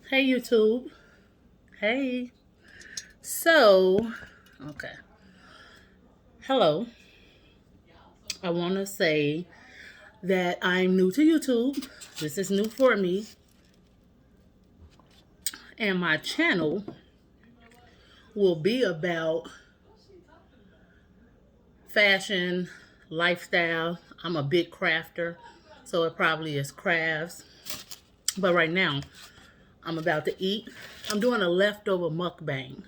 Hey YouTube. Hey. So, okay. Hello. I want to say that I'm new to YouTube. This is new for me. And my channel will be about fashion, lifestyle. I'm a big crafter, so it probably is crafts. But right now, I'm about to eat. I'm doing a leftover mukbang.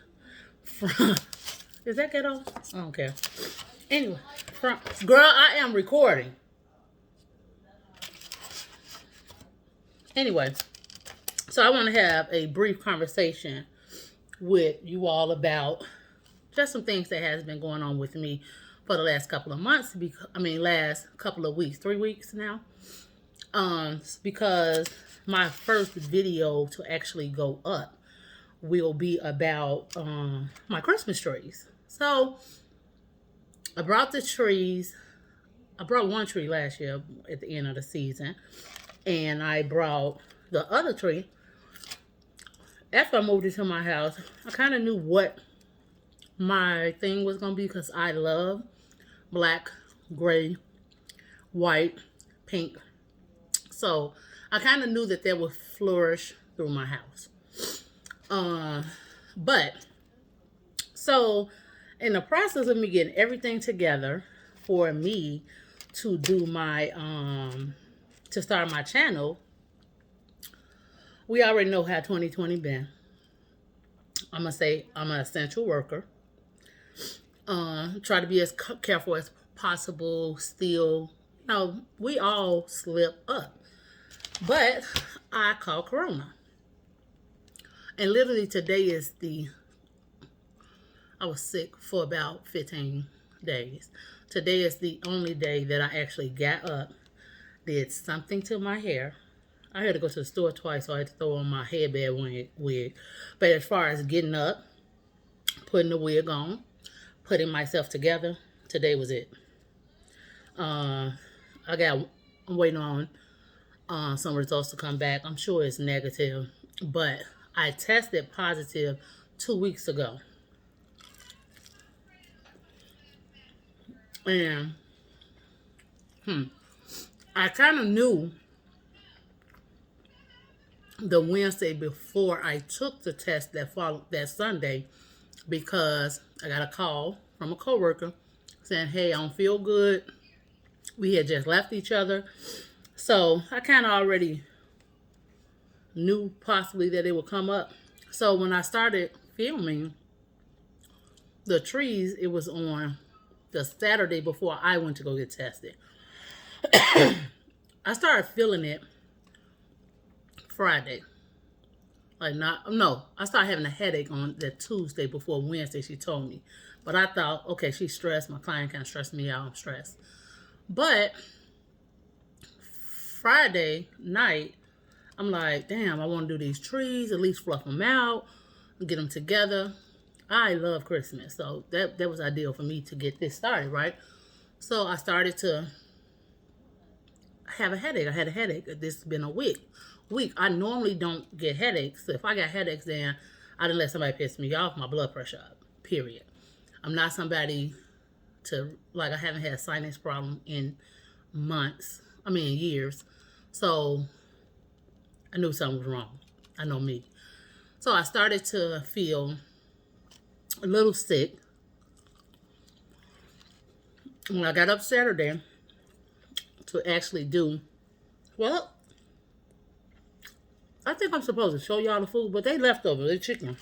From, is that ghetto? I don't care. Anyway, girl, I am recording. Anyway, so I want to have a brief conversation with you all about just some things that has been going on with me for the last couple of months. Last couple of weeks, 3 weeks now. Because my first video to actually go up will be about my Christmas trees. So I brought the trees. I brought one tree last year at the end of the season, and I brought the other tree after I moved into my house. I kind of knew what my thing was going to be because I love black, gray, white, pink. So I kind of knew that they would flourish through my house. But so in the process of me getting everything together for me to do my to start my channel, we already know how 2020 been. I'm gonna say I'm an essential worker. Try to be as careful as possible. Still, we all slip up. But I caught Corona. And literally today is I was sick for about 15 days. Today is the only day that I actually got up, did something to my hair. I had to go to the store twice, so I had to throw on my headband wig. But as far as getting up, putting the wig on, putting myself together, today was it. I'm waiting on some results to come back. I'm sure it's negative, but I tested positive 2 weeks ago. And I kind of knew the Wednesday before I took the test that Sunday, because I got a call from a coworker saying, "Hey, I don't feel good." We had just left each other, so I kind of already knew possibly that it would come up. So when I started filming the trees, it was on the Saturday before I went to go get tested. I started feeling it Friday. I started having a headache on that Tuesday before Wednesday, she told me. But I thought, okay, she's stressed. My client kind of stressed me out. I'm stressed. But Friday night, I'm like, damn, I want to do these trees, at least fluff them out, get them together. I love Christmas, so that was ideal for me to get this started, right? So I started to have a headache. I had a headache. This has been a week. I normally don't get headaches. So if I got headaches, then I didn't let somebody piss me off. My blood pressure up. Period. I'm not somebody I haven't had a sinus problem in years. So I knew something was wrong. I know me. So I started to feel a little sick. When I got up Saturday to actually I think I'm supposed to show y'all the food, but they leftover. They chicken.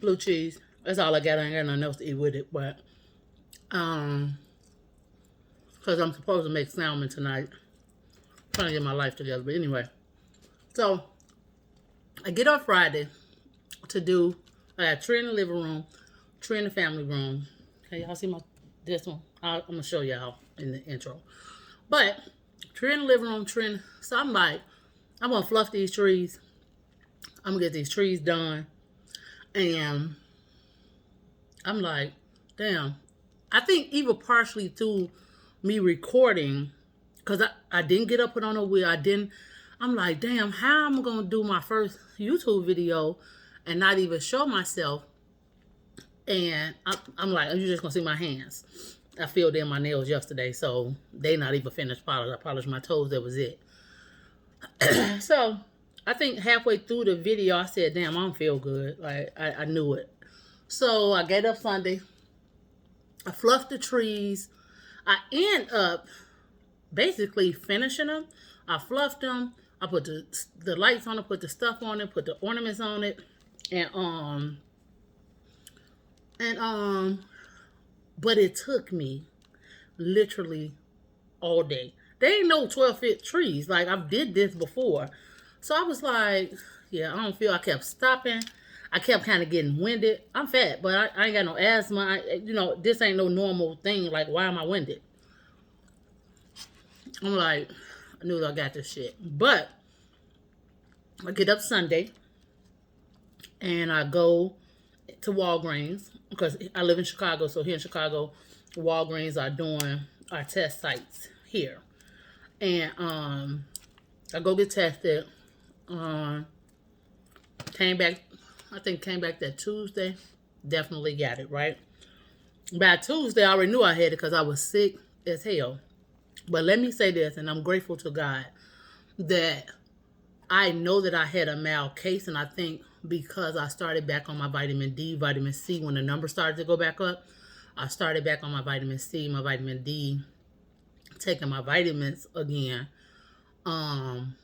Blue cheese. That's all I got. I ain't got nothing else to eat with it, but because I'm supposed to make salmon tonight. Trying to get my life together. But anyway. So I get up Friday I got a tree in the living room, tree in the family room. Okay, y'all see this one? I'm gonna show y'all in the intro. But tree in the living room, so I'm like, I'm gonna fluff these trees. I'm gonna get these trees done. And I'm like, damn. I think even partially through me recording, because I didn't get up, put on a wheel. I'm like, damn, how am I going to do my first YouTube video and not even show myself? And I'm like, you're just going to see my hands. I filled in my nails yesterday, so they not even finished polish. I polished my toes, that was it. So I think halfway through the video, I said, damn, I don't feel good. Like, I knew it. So I get up Sunday. I fluffed the trees. I end up basically finishing them. I fluffed them. I put the lights on it, put the stuff on it, put the ornaments on it, and but it took me literally all day. They ain't no 12-foot trees. Like, I've did this before. So I was like, yeah, I don't feel. I kept stopping. I kept kind of getting winded. I'm fat, but I ain't got no asthma. This ain't no normal thing. Like, why am I winded? I'm like, I knew I got this shit. But I get up Sunday and I go to Walgreens because I live in Chicago. So here in Chicago, Walgreens are doing our test sites here. And I go get tested. Came back that Tuesday. Definitely got it, right? By Tuesday, I already knew I had it because I was sick as hell. But let me say this, and I'm grateful to God that I know that I had a mild case, and I think because I started back on my vitamin D, vitamin C, when the numbers started to go back up, I started back on my vitamin C, my vitamin D, taking my vitamins again, trying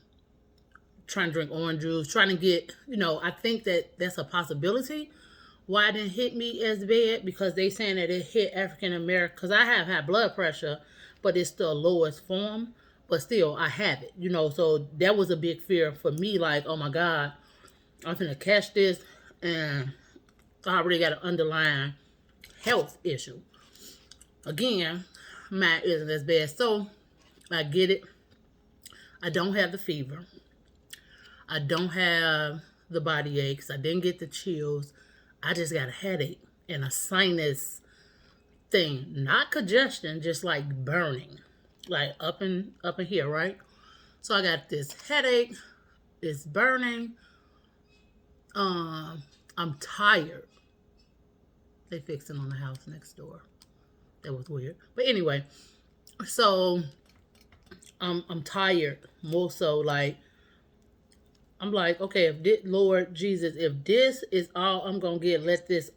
to drink orange juice, trying to get, I think that that's a possibility why it didn't hit me as bad, because they saying that it hit African American, because I have high blood pressure, but it's the lowest form, but still I have it, so that was a big fear for me, like, oh my God, I'm gonna catch this, and I already got an underlying health issue. Again, mine isn't as bad, so I get it. I don't have the fever. I don't have the body aches. I didn't get the chills. I just got a headache and a sinus thing. Not congestion, just like burning. Like up in here, right? So I got this headache. It's burning. I'm tired. They fixing on the house next door. That was weird. But anyway, so I'm tired. More so, like, I'm like, okay, if this, Lord Jesus, if this is all I'm gonna get, let this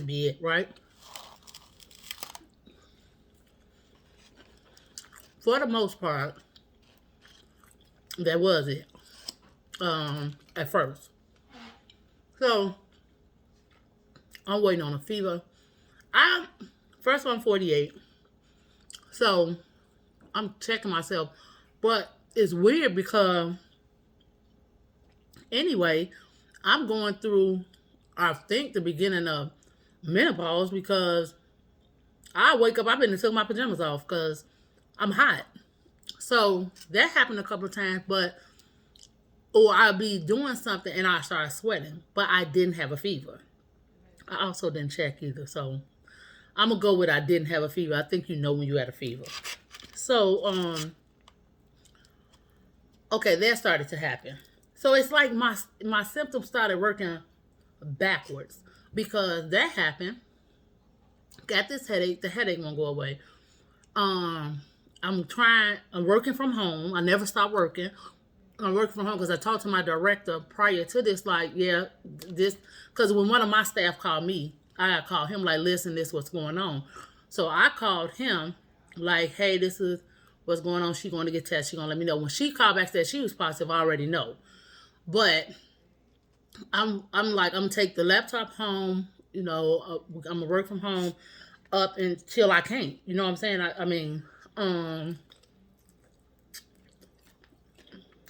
be it, right? For the most part, that was it. At first. So I'm waiting on a fever. I'm 48. So I'm checking myself. But it's weird because anyway, I'm going through, I think, the beginning of menopause, because I wake up, I've been took my pajamas off because I'm hot. So that happened a couple of times, or I'll be doing something and I start sweating, but I didn't have a fever. I also didn't check either, so I'm gonna go with I didn't have a fever. I think when you had a fever. So, okay, that started to happen. So it's like my symptoms started working backwards, because that happened. Got this headache. The headache won't go away. I'm working from home. I never stopped working. I'm working from home because I talked to my director prior to this, like, yeah, this, because when one of my staff called me, I called him, like, listen, this is what's going on. So I called him, like, hey, this is what's going on. She's going to get tested. She's going to let me know. When she called back, said she was positive, I already know. But I'm like, I'm going to take the laptop home, I'm going to work from home up until I can't. You know what I'm saying? I mean,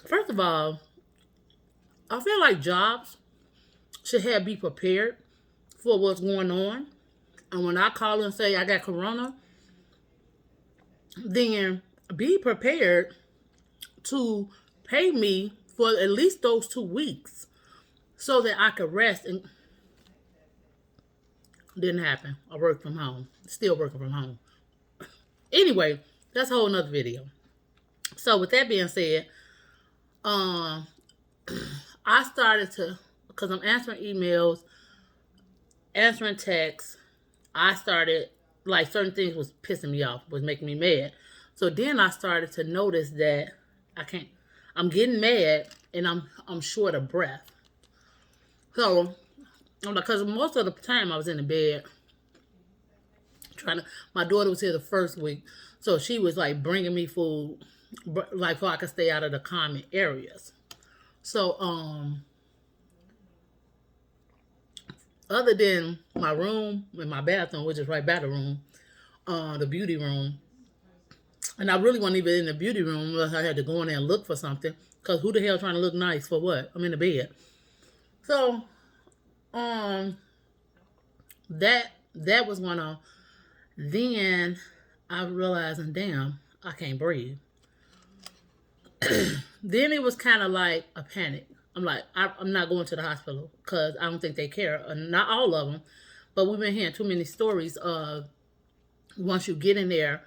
first of all, I feel like jobs should be prepared for what's going on. And when I call and say I got corona, then be prepared to pay me for at least those 2 weeks so that I could rest. And didn't happen. I worked from home. Still working from home. Anyway, that's a whole nother video. So with that being said, Um, I started to, because I'm answering emails, answering texts. I started, like, certain things was pissing me off, was making me mad. So then I started to notice that I can't. I'm getting mad and I'm short of breath. So I'm like, because most of the time I was in the bed trying to. My daughter was here the first week, so she was like bringing me food, like so I could stay out of the common areas. So other than my room and my bathroom, which is right by the room, the beauty room, and I really wasn't even in the beauty room unless I had to go in there and look for something. Cause who the hell trying to look nice for what? I'm in the bed. So um that was one of. Then I realized, and damn, I can't breathe. Then it was kind of like a panic. I'm like, I'm not going to the hospital because I don't think they care. Not all of them, but we've been hearing too many stories of once you get in there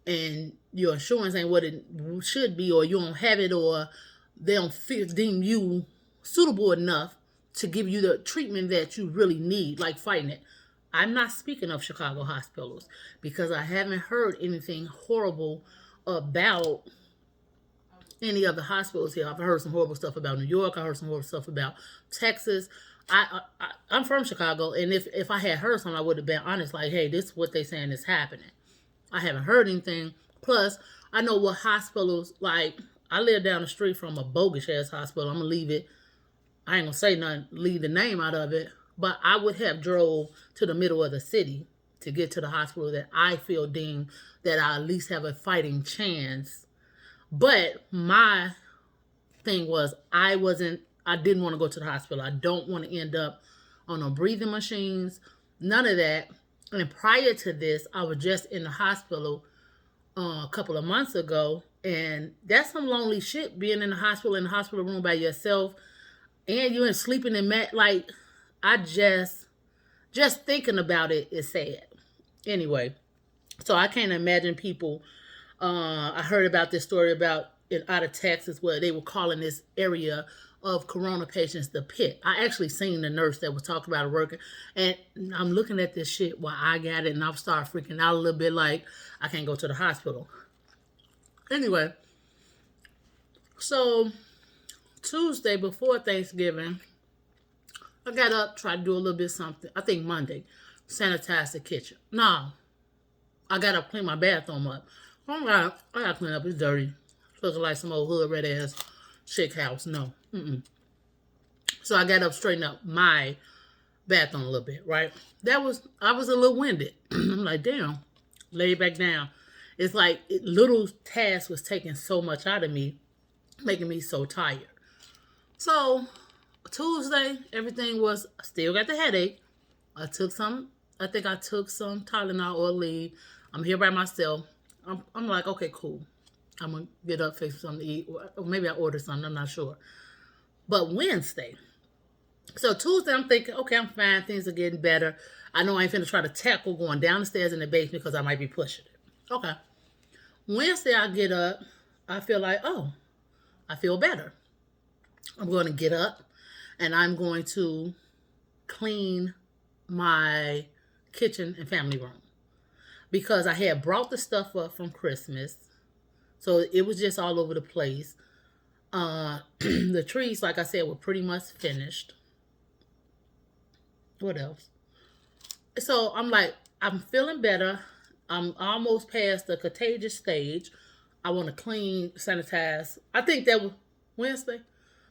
and your insurance ain't what it should be, or you don't have it, or they don't deem you suitable enough to give you the treatment that you really need, like fighting it. I'm not speaking of Chicago hospitals because I haven't heard anything horrible about any of the hospitals here. I've heard some horrible stuff about New York. I heard some horrible stuff about Texas. I'm from Chicago, and if I had heard something, I would have been honest, like, hey, this is what they saying is happening. I haven't heard anything. Plus, I know what hospitals, like, I live down the street from a bogus ass hospital. I'm gonna leave it. I ain't gonna say nothing, leave the name out of it. But I would have drove to the middle of the city to get to the hospital that I feel deemed that I at least have a fighting chance. But my thing was I didn't want to go to the hospital. I don't want to end up on no breathing machines, none of that. And prior to this, I was just in the hospital a couple of months ago, and that's some lonely shit, being in the hospital room by yourself, and you're sleeping in mat. Like, I just thinking about it is sad. Anyway, so I can't imagine people. I heard about this story about out of Texas where they were calling this area of corona patients the pit. I actually seen the nurse that was talking about it working, and I'm looking at this shit while I got it, and I've started freaking out a little bit, like I can't go to the hospital. Anyway, so Tuesday before Thanksgiving, I got up, tried to do a little bit of something. I think Monday, sanitize the kitchen. No, I got to clean my bathroom up. I got to clean up. It's dirty. Looking like some old hood red ass chick house. No. Mm-mm. So I got up, straighten up my bathroom a little bit, right? I was a little winded. I'm like, damn, lay back down. It's like little tasks was taking so much out of me, making me so tired. So Tuesday, everything was, I still got the headache. I think I took some Tylenol or leave. I'm here by myself. I'm like, okay, cool. I'm going to get up, fix something to eat. Or maybe I ordered something. I'm not sure. But Wednesday. So Tuesday, I'm thinking, okay, I'm fine. Things are getting better. I know I ain't finna try to tackle going down the stairs in the basement because I might be pushing it. Okay. Wednesday, I get up. I feel like, oh, I feel better. I'm going to get up and I'm going to clean my kitchen and family room because I had brought the stuff up from Christmas. So it was just all over the place. The trees, like I said, were pretty much finished. What else? So I'm like, I'm feeling better. I'm almost past the contagious stage. I want to clean, sanitize. I think that was Wednesday.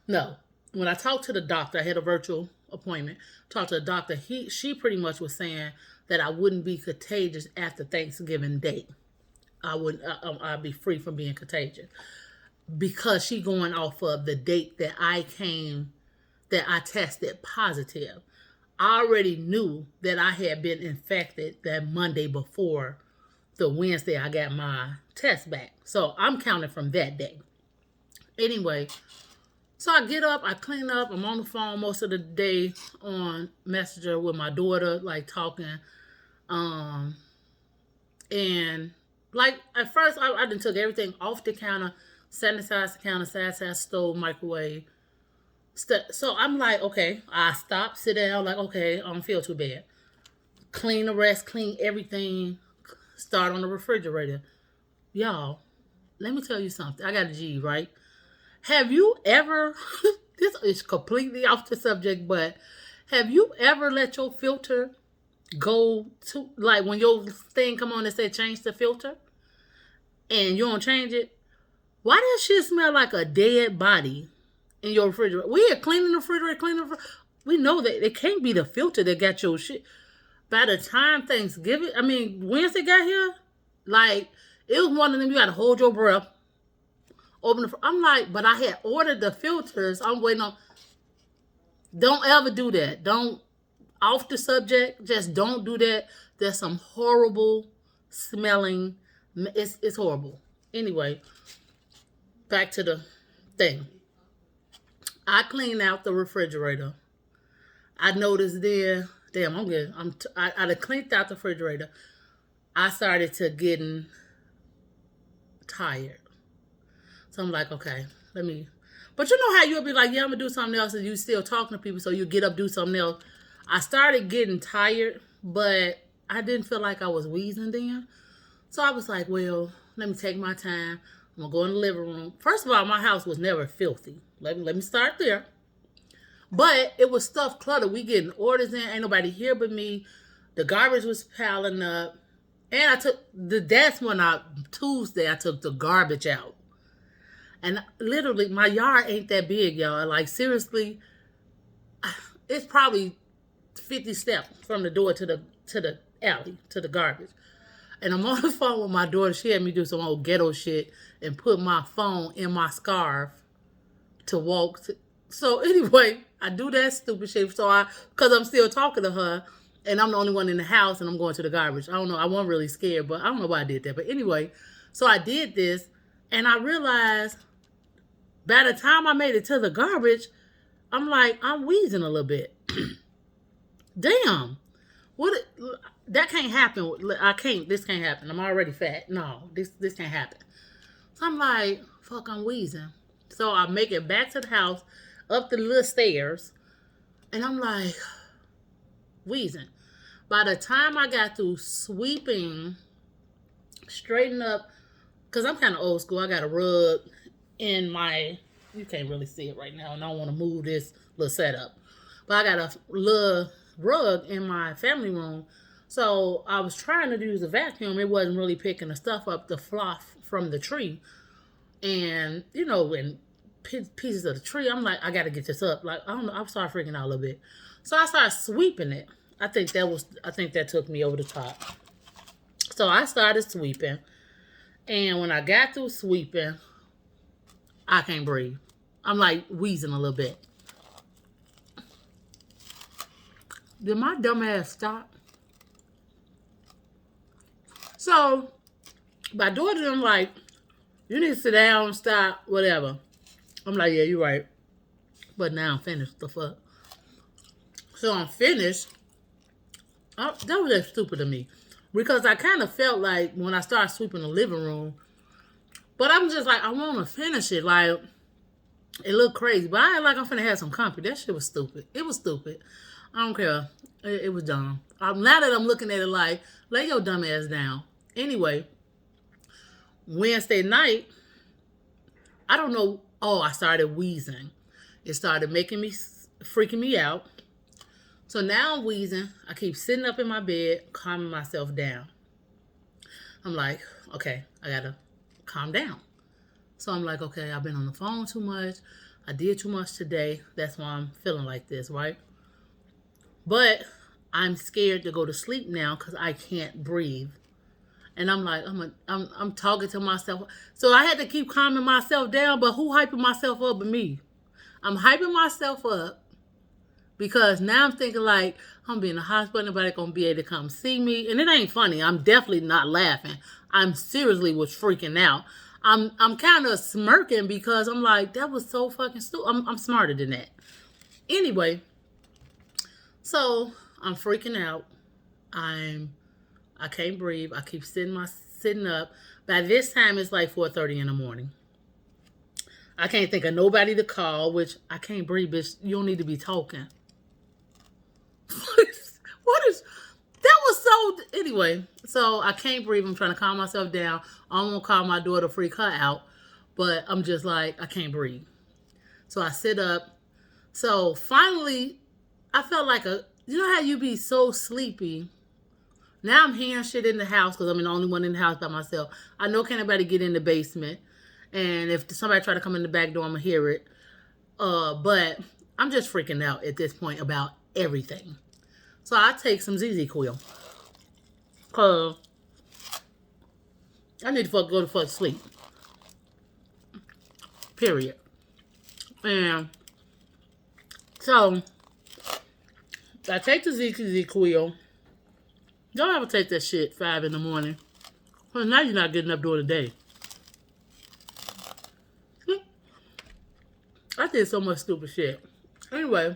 No, when I talked to the doctor, I had a virtual appointment. Talked to the doctor. She pretty much was saying that I wouldn't be contagious after Thanksgiving Day. I'd be free from being contagious because she going off of the date that I tested positive. I already knew that I had been infected that Monday before the Wednesday I got my test back. So I'm counting from that day. Anyway, so I get up, I clean up, I'm on the phone most of the day on Messenger with my daughter, like talking. And like at first I done took everything off the counter, sanitize the counter, sanitize stove, microwave. So I'm like, okay, I stop, sit down, like, okay, I don't feel too bad. Clean the rest, clean everything, start on the refrigerator. Y'all, let me tell you something. I got a G, right? Have you ever, this is completely off the subject, but have you ever let your filter go to, like when your thing come on and say change the filter and you don't change it? Why does shit smell like a dead body in your refrigerator? We are cleaning the refrigerator, cleaning the refrigerator. We know that it can't be the filter that got your shit. By the time Thanksgiving, I mean, Wednesday got here, like, it was one of them you got to hold your breath, open the, I'm like, but I had ordered the filters. I'm waiting on, don't ever do that. Don't, off the subject, just don't do that. There's some horrible smelling, it's horrible. Anyway, back to the thing. I cleaned out the refrigerator. I noticed there, damn, I'm good. I cleaned out the refrigerator. I started to getting tired. So I'm like, okay, let me. But you know how you'll be like, yeah, I'm gonna do something else, and you still talking to people, so you get up, do something else. I started getting tired, but I didn't feel like I was wheezing then. So I was like, well, let me take my time. I'm gonna go in the living room. First of all, my house was never filthy. Let me start there. But it was stuff cluttered. We getting orders in. Ain't nobody here but me. The garbage was piling up. And that's when Tuesday, I took the garbage out. And literally, my yard ain't that big, y'all. Like, seriously, it's probably 50 steps from the door to the alley, to the garbage. And I'm on the phone with my daughter. She had me do some old ghetto shit and put my phone in my scarf to walk. So anyway, I do that stupid shit. Because I'm still talking to her, and I'm the only one in the house, and I'm going to the garbage. I don't know. I wasn't really scared, but I don't know why I did that. But anyway, so I did this, and I realized by the time I made it to the garbage, I'm like, I'm wheezing a little bit. Damn. That can't happen. This can't happen. I'm already fat. No, this can't happen. So I'm like, fuck, I'm wheezing. So I make it back to the house, up the little stairs, and I'm like, wheezing. By the time I got through sweeping, straighten up, because I'm kind of old school. I got a rug in my, you can't really see it right now, and I don't want to move this little setup. But I got a little rug in my family room. So I was trying to use a vacuum. It wasn't really picking the stuff up, the fluff from the tree. And, and pieces of the tree. I'm like, I got to get this up. Like, I don't know. I started freaking out a little bit. So I started sweeping it. I think that took me over the top. So I started sweeping. And when I got through sweeping, I can't breathe. I'm like wheezing a little bit. Did my dumb ass stop? So my daughter, I'm like, you need to sit down, stop, whatever. I'm like, yeah, you're right. But now I'm finished. The fuck? So I'm finished. That was just stupid of me. Because I kind of felt like when I started sweeping the living room, but I'm just like, I want to finish it. Like, it looked crazy. But I ain't like I'm finna have some company. That shit was stupid. It was stupid. I don't care. It was dumb. Now that I'm looking at it like, lay your dumb ass down. Anyway, Wednesday night, I don't know. Oh, I started wheezing. It started freaking me out. So now I'm wheezing. I keep sitting up in my bed, calming myself down. I'm like, okay, I gotta calm down. So I'm like, okay, I've been on the phone too much. I did too much today. That's why I'm feeling like this, right? But I'm scared to go to sleep now because I can't breathe. And I'm like, I'm talking to myself. So I had to keep calming myself down, but who hyping myself up but me? I'm hyping myself up because now I'm thinking like, I'm being in the hospital, nobody gonna be able to come see me. And it ain't funny. I'm definitely not laughing. I'm seriously was freaking out. I'm kind of smirking because I'm like, that was so fucking stupid. I'm smarter than that. Anyway, so I'm freaking out. I can't breathe. I keep sitting up. By this time, it's like 4:30 in the morning. I can't think of nobody to call, which I can't breathe, bitch. You don't need to be talking. What is that? Was so anyway. So I can't breathe. I'm trying to calm myself down. I don't want to call my daughter, freak her out, but I'm just like, I can't breathe. So I sit up. So finally, I felt like you know how you be so sleepy. Now I'm hearing shit in the house because I'm the only one in the house by myself. I know can't nobody get in the basement. And if somebody try to come in the back door, I'm going to hear it. But I'm just freaking out at this point about everything. So I take some ZZ Quill. Because I need to go to fuck sleep. Period. And so I take the ZZ Quill. Don't ever take that shit 5 in the morning. Well, now you're not getting up during the day. I did so much stupid shit. Anyway.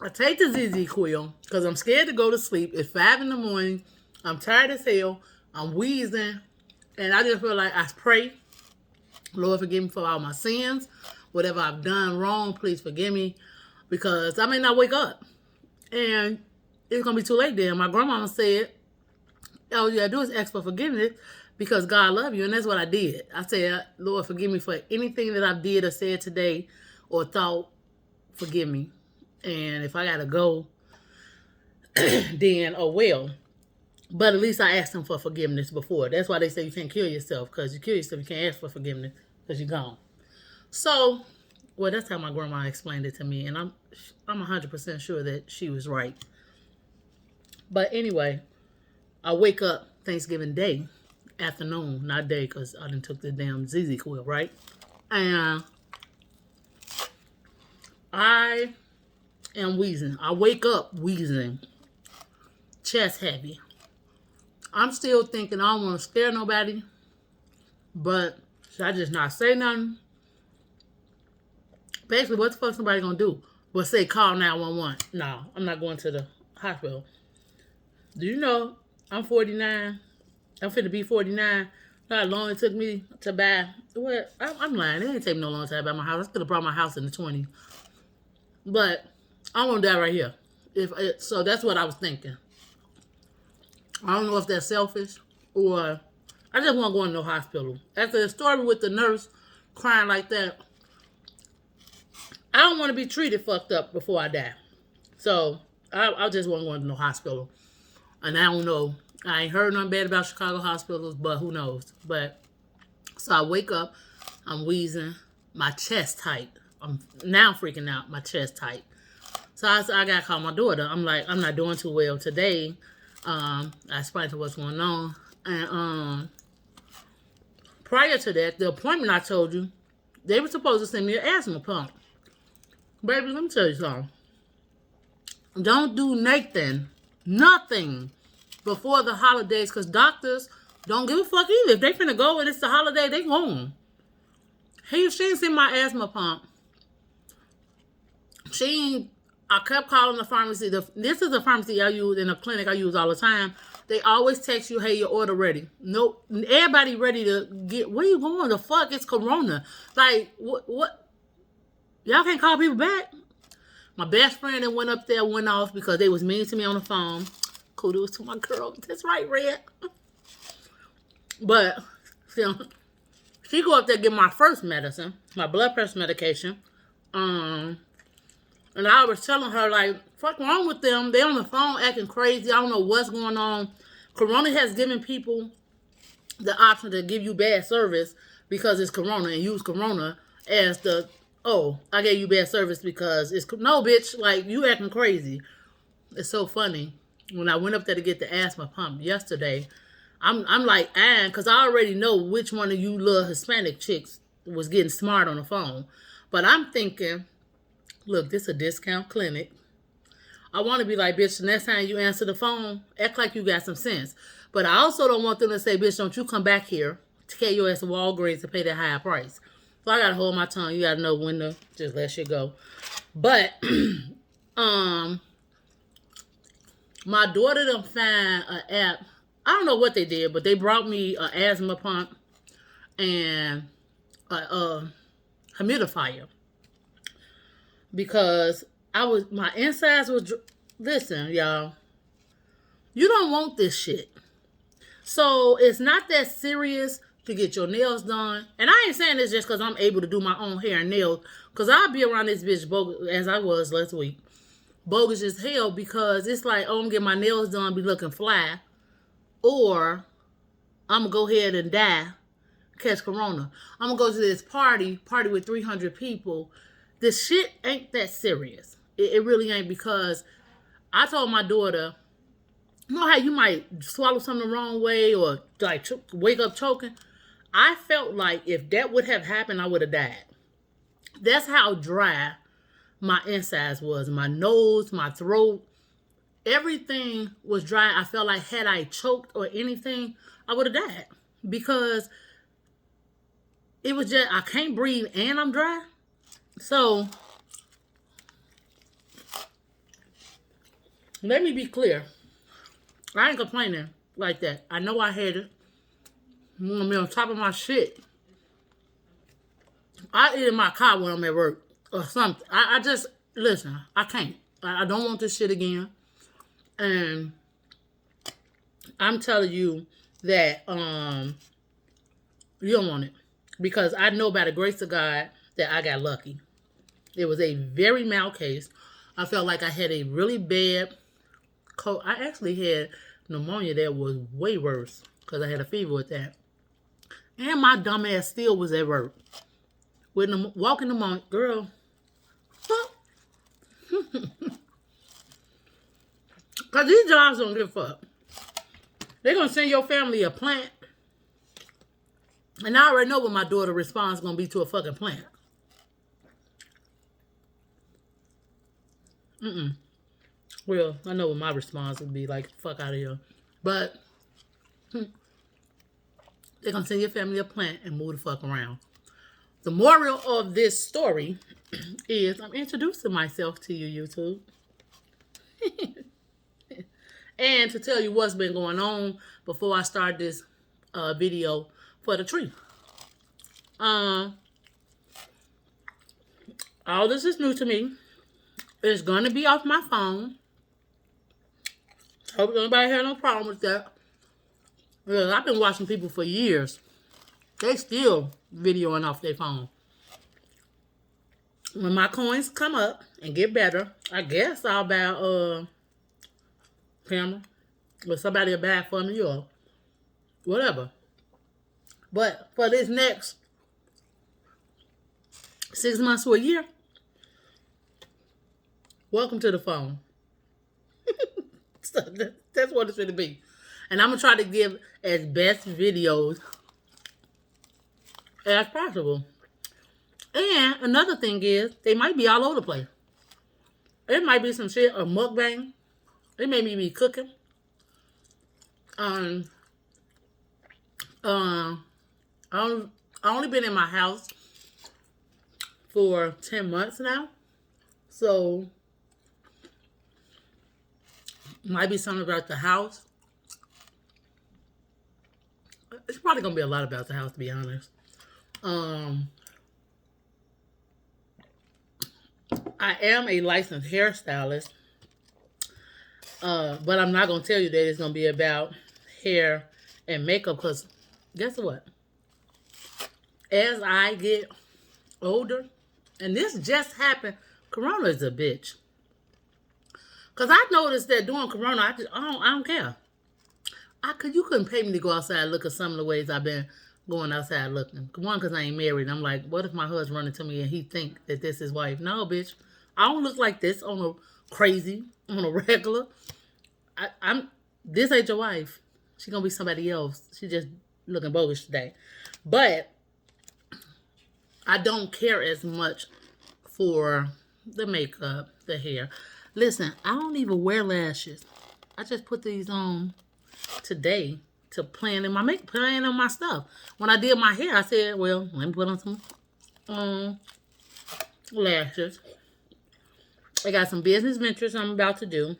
I take the ZZ Quill because I'm scared to go to sleep. It's 5 in the morning. I'm tired as hell. I'm wheezing. And I just feel like I pray. Lord, forgive me for all my sins. Whatever I've done wrong, please forgive me. Because I may not wake up. And it's going to be too late then. My grandmama said, all you got to do is ask for forgiveness because God loves you. And that's what I did. I said, Lord, forgive me for anything that I did or said today or thought. Forgive me. And if I got to go, then, oh well. But at least I asked him for forgiveness before. That's why they say you can't kill yourself. Because you kill yourself, you can't ask for forgiveness because you're gone. So, well, that's how my grandma explained it to me. And I'm 100% sure that she was right. But anyway, I wake up Thanksgiving Day, afternoon, not day, because I done took the damn ZZ Quill, right? And I am wheezing. I wake up wheezing, chest heavy. I'm still thinking I don't want to scare nobody, but should I just not say nothing? Basically, what the fuck somebody gonna do? But say call 911. No, I'm not going to the hospital. Do you know I'm 49? I'm finna be 49. How long it took me to buy? Well, I'm lying. It didn't take me no long time to buy my house. I could have brought my house in the 20s. But I want to die right here. So that's what I was thinking. I don't know if that's selfish or I just want to go in no hospital. After the story with the nurse crying like that, I don't want to be treated fucked up before I die. So I just want to go into no hospital. And I don't know. I ain't heard nothing bad about Chicago hospitals, but who knows. But so I wake up, I'm wheezing, my chest tight. I'm now freaking out, my chest tight. So I got to call my daughter. I'm like, I'm not doing too well today. I explained to what's going on. And prior to that, the appointment I told you, they were supposed to send me an asthma pump. Baby, let me tell you something. Don't do nothing before the holidays because doctors don't give a fuck either. If they finna go and it's the holiday, they going. She ain't seen my asthma pump. I kept calling the pharmacy. This is a pharmacy I use in a clinic I use all the time. They always text you, hey, your order ready. Nope. Everybody ready to get, where you going? The fuck? It's Corona. Like, what? Y'all can't call people back? My best friend that went up there went off because they was mean to me on the phone. Kudos to my girl. That's right, Red. But, she go up there and get my first medicine, my blood pressure medication. And I was telling her, like, fuck wrong with them. They on the phone acting crazy. I don't know what's going on. Corona has given people the option to give you bad service because it's Corona and use Corona as the, oh, I gave you bad service because it's, no, bitch, like, you acting crazy. It's so funny. When I went up there to get the asthma pump yesterday, I'm like, because I already know which one of you little Hispanic chicks was getting smart on the phone. But I'm thinking, look, this is a discount clinic. I want to be like, bitch, the next time you answer the phone, act like you got some sense. But I also don't want them to say, bitch, don't you come back here to carry your ass to Walgreens to pay that higher price. So I got to hold my tongue. You got to know when to just let shit go. But, my daughter done find an app I don't know what they did, but they brought me an asthma pump and a humidifier because my insides was. Listen, y'all, you don't want this shit. So it's not that serious to get your nails done. And I ain't saying this just because I'm able to do my own hair and nails. Because I'll be around this bitch bogus, as I was last week. Bogus as hell because it's like, oh, I'm going to get my nails done, be looking fly. Or I'm going to go ahead and die, catch corona. I'm going to go to this party with 300 people. This shit ain't that serious. It really ain't, because I told my daughter, you know how you might swallow something the wrong way or like wake up choking? I felt like if that would have happened, I would have died. That's how dry my insides was. My nose, my throat, everything was dry. I felt like had I choked or anything, I would have died. Because it was just, I can't breathe and I'm dry. So, let me be clear. I ain't complaining like that. I know I had it. I'm gonna be on top of my shit. I eat in my car when I'm at work or something. I just, listen, I can't. I don't want this shit again. And I'm telling you that you don't want it. Because I know by the grace of God that I got lucky. It was a very mild case. I felt like I had a really bad cold. I actually had pneumonia that was way worse because I had a fever with that. And my dumb ass still was at work. With walking pneumonia. Girl. Because these jobs don't give a fuck. They're going to send your family a plant. And I already know what my daughter's response is going to be to a fucking plant. Well, I know what my response would be, like, fuck out of here. But they're going to send your family a plant and move the fuck around. The moral of this story is I'm introducing myself to you, YouTube. And to tell you what's been going on before I start this video for the tree. All this is new to me. It's going to be off my phone. Hope nobody had no problem with that. Because I've been watching people for years. They still videoing off their phone. When my coins come up and get better, I guess I'll buy a camera. Or somebody will buy it for me or whatever. But for this next 6 months to a year, welcome to the phone. So that's what it's going to be. And I'm going to try to give as best videos as possible. And another thing is, they might be all over the place. It might be some shit, a mukbang. It may be cooking. I only been in my house for 10 months now. So, might be something about the house. It's probably going to be a lot about the house, to be honest. I am a licensed hairstylist. But I'm not going to tell you that it's going to be about hair and makeup, because guess what? As I get older, and this just happened, Corona is a bitch. Because I noticed that during Corona, I don't care. You couldn't pay me to go outside and look at some of the ways I've been going outside looking. One, because I ain't married. I'm like, what if my husband run into me and he think that this is his wife? No, bitch. I don't look like this on a regular. This ain't your wife. She gonna be somebody else. She just looking bogus today. But I don't care as much for the makeup, the hair. Listen, I don't even wear lashes. I just put these on today to plan in my makeup, plan on my stuff. When I did my hair, I said, well, let me put on some lashes. I got some business ventures I'm about to do.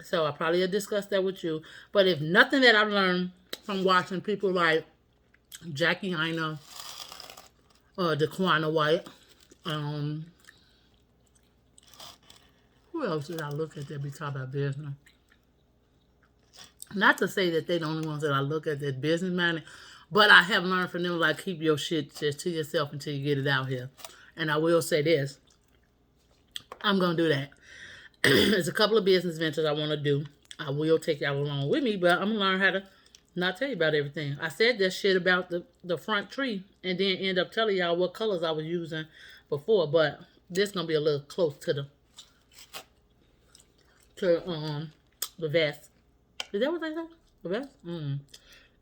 So I probably have discussed that with you. But if nothing that I've learned from watching people like Jackie Ina or DeQuana White, um, who else did I look at that be talking about business? Not to say that they're the only ones that I look at that business minded, but I have learned from them like keep your shit just to yourself until you get it out here. And I will say this, I'm gonna do that. There's a couple of business ventures I want to do. I will take y'all along with me, but I'm gonna learn how to not tell you about everything. I said that shit about the front tree and then end up telling y'all what colors I was using before, but this gonna be a little close to the vest. Is that what they said? The vest?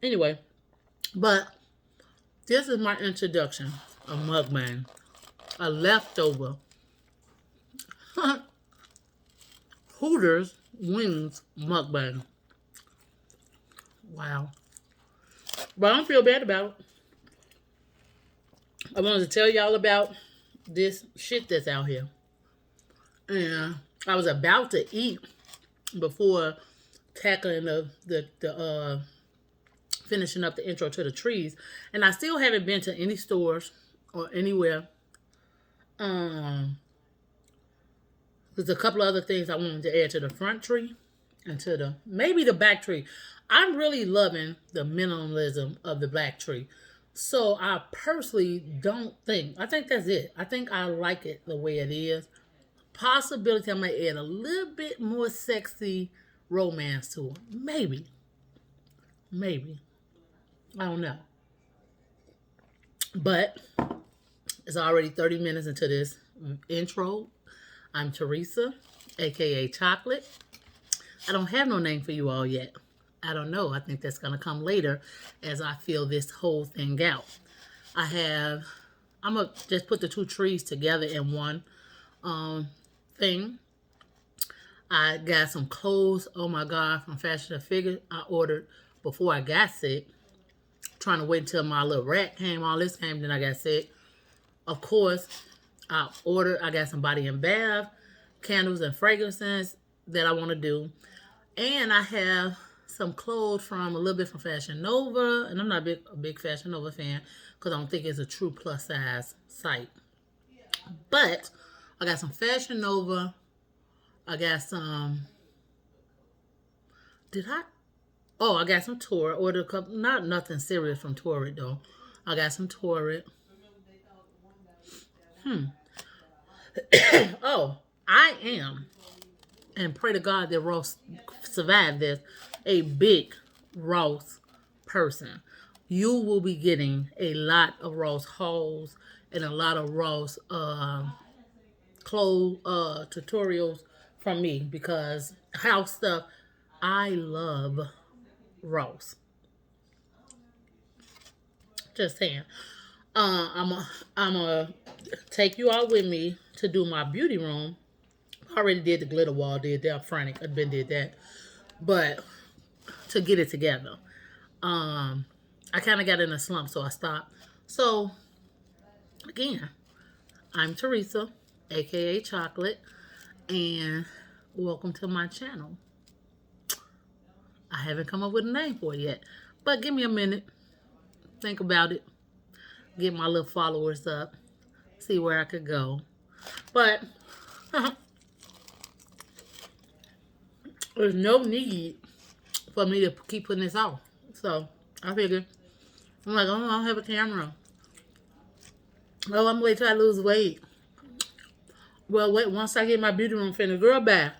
Anyway, but this is my introduction of mukbang. A leftover Hooters wings mukbang. Wow. But I don't feel bad about it. I wanted to tell y'all about this shit that's out here. And I was about to eat before tackling the finishing up the intro to the trees. And I still haven't been to any stores or anywhere. There's a couple of other things I wanted to add to the front tree and to maybe the back tree. I'm really loving the minimalism of the black tree. So I personally I think that's it. I think I like it the way it is. Possibility I might add a little bit more sexy romance to it. Maybe. I don't know. But it's already 30 minutes into this intro. I'm Teresa, aka Chocolate. I don't have no name for you all yet. I don't know. I think that's going to come later as I feel this whole thing out. I'm going to just put the two trees together in one thing. I got some clothes, oh my God, from Fashion to Figure. I ordered before I got sick. Trying to wait until my little rack came, all this came, then I got sick. Of course, I got some body and bath, candles and fragrances that I want to do. And I have some clothes from a little bit from Fashion Nova. And I'm not a big Fashion Nova fan because I don't think it's a true plus size site. But I got some Fashion Nova. I got some... I got some Torrid. Ordered a couple... Not nothing serious from Torrid, though. I got some Torrid. Oh, I am, and pray to God that Ross survived this, a big Ross person. You will be getting a lot of Ross hauls and a lot of Ross clothes tutorials from me because house stuff, I love Ross. Just saying. I'm gonna take you all with me to do my beauty room. I already did the glitter wall, did that. Frantic, I've been did that, but to get it together, I kind of got in a slump, so I stopped. So again, I'm Teresa, aka Chocolate, and welcome to my channel. I haven't come up with a name for it yet, but give me a minute, think about it. Get my little followers up. See where I could go. But there's no need for me to keep putting this off. So I figured, I'm like, oh, I don't have a camera. Oh, I'm waiting till I lose weight. Well, wait, once I get my beauty room finished, girl, bye.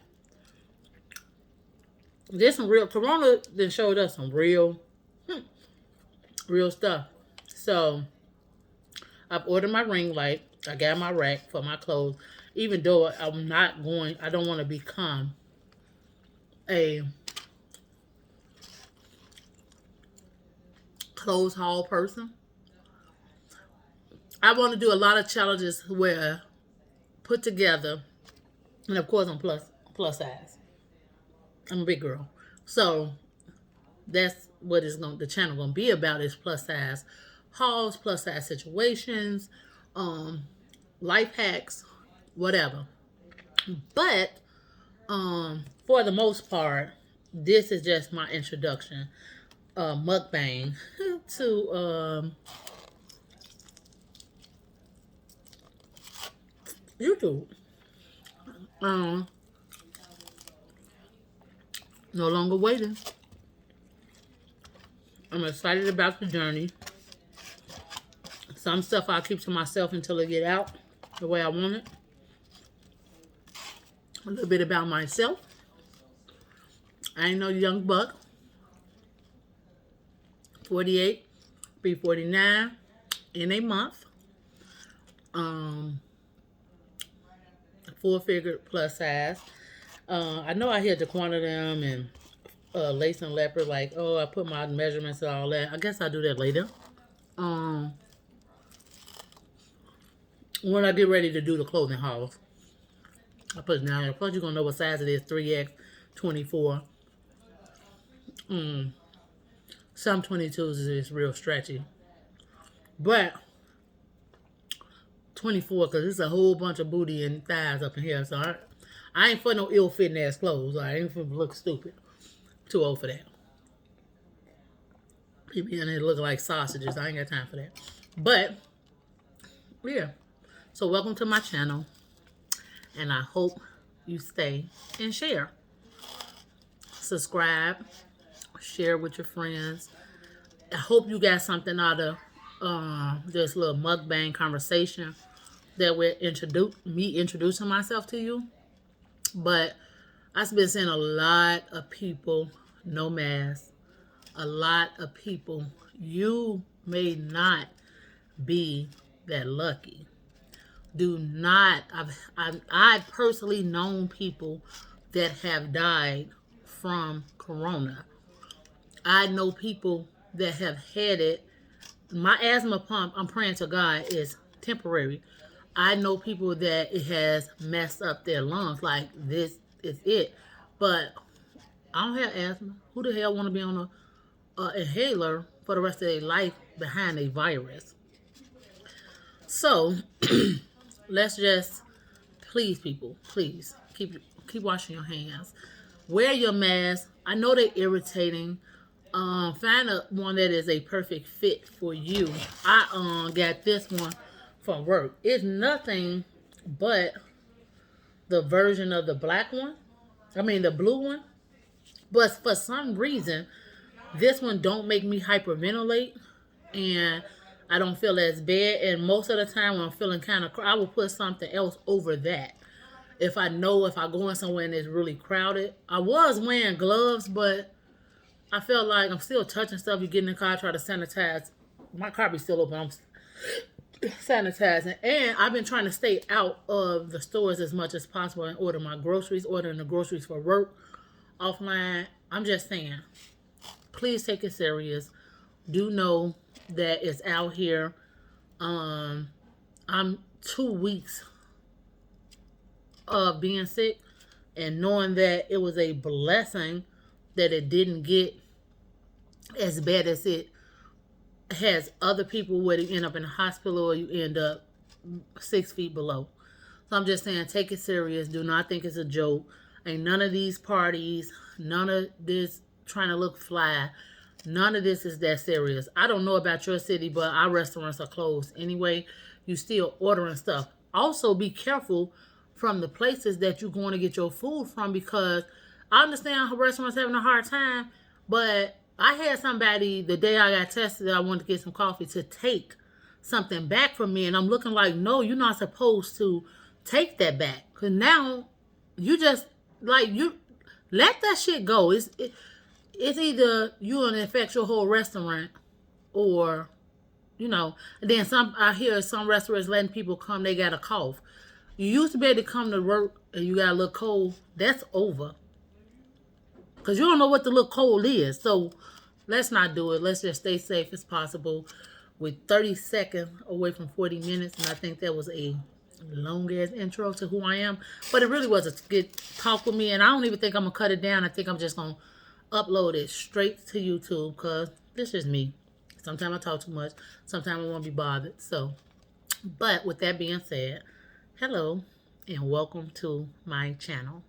There's some real, Corona then showed us some real stuff. So I've ordered my ring light. I got my rack for my clothes. Even though I don't want to become a clothes haul person. I want to do a lot of challenges where put together, and of course I'm plus size. I'm a big girl. So that's what the channel gonna be about, is plus size hauls, plus size situations, life hacks, whatever. But For the most part, this is just my introduction, mukbang to YouTube. Um, no longer waiting. I'm excited about the journey. Some stuff I'll keep to myself until I get out the way I want it. A little bit about myself. I ain't no young buck. 48, be 49 in a month. Full figure plus size. I know I hear Daquana them and Lace and Leopard like, oh, I put my measurements and all that. I guess I'll do that later. When I get ready to do the clothing hauls, I put it down there. Plus, you're going to know what size it is, 3X, 24. Some 22s is real stretchy. But 24, because it's a whole bunch of booty and thighs up in here. So I ain't for no ill-fitting ass clothes. I ain't for look stupid. Too old for that. People in there looking like sausages. I ain't got time for that. But, yeah. So welcome to my channel. And I hope you stay and share. Subscribe. Share with your friends. I hope you got something out of this little mukbang conversation that will me introducing myself to you. But I've been seeing a lot of people no mask. A lot of people. You may not be that lucky. Do not. I've personally known people that have died from corona. I know people that have had it. My asthma pump, I'm praying to God, is temporary. I know people that it has messed up their lungs. Like, this is it. But I don't have asthma. Who the hell want to be on a inhaler for the rest of their life behind a virus? So, let's just, please, people, please, keep washing your hands. Wear your mask. I know they're irritating. Find one that is a perfect fit for you. I got this one from work. It's nothing but the version of the black one. I mean the blue one. But for some reason, this one don't make me hyperventilate, and I don't feel as bad. And most of the time when I'm feeling kind of, I will put something else over that. If I know if I go in somewhere and it's really crowded. I was wearing gloves, but I feel like I'm still touching stuff. You get in the car, try to sanitize. My car be still open. I'm sanitizing. And I've been trying to stay out of the stores as much as possible and order my groceries, ordering the groceries for work offline. I'm just saying, please take it serious. Do know that it's out here. I'm 2 weeks of being sick, and knowing that it was a blessing that it didn't get as bad as it has other people, where you end up in the hospital or you end up 6 feet below. So I'm just saying, take it serious. Do not think it's a joke. Ain't none of these parties, none of this trying to look fly, none of this is that serious. I don't know about your city, but our restaurants are closed anyway. You still ordering stuff. Also, be careful from the places that you're going to get your food from, because I understand restaurants having a hard time, but I had somebody the day I got tested that I wanted to get some coffee to take something back from me, and I'm looking like, no, you're not supposed to take that back, because now you just, like, you let that shit go. It's either you gonna infect your whole restaurant, or and then I hear some restaurants letting people come, they got a cough. You used to be able to come to work and you got a little cold. That's over. Because you don't know what the little cold is. So let's not do it. Let's just stay safe as possible. We're 30 seconds away from 40 minutes. And I think that was a long-ass intro to who I am. But it really was a good talk with me. And I don't even think I'm going to cut it down. I think I'm just going to upload it straight to YouTube. Because this is me. Sometimes I talk too much. Sometimes I won't be bothered. So, but with that being said, hello and welcome to my channel.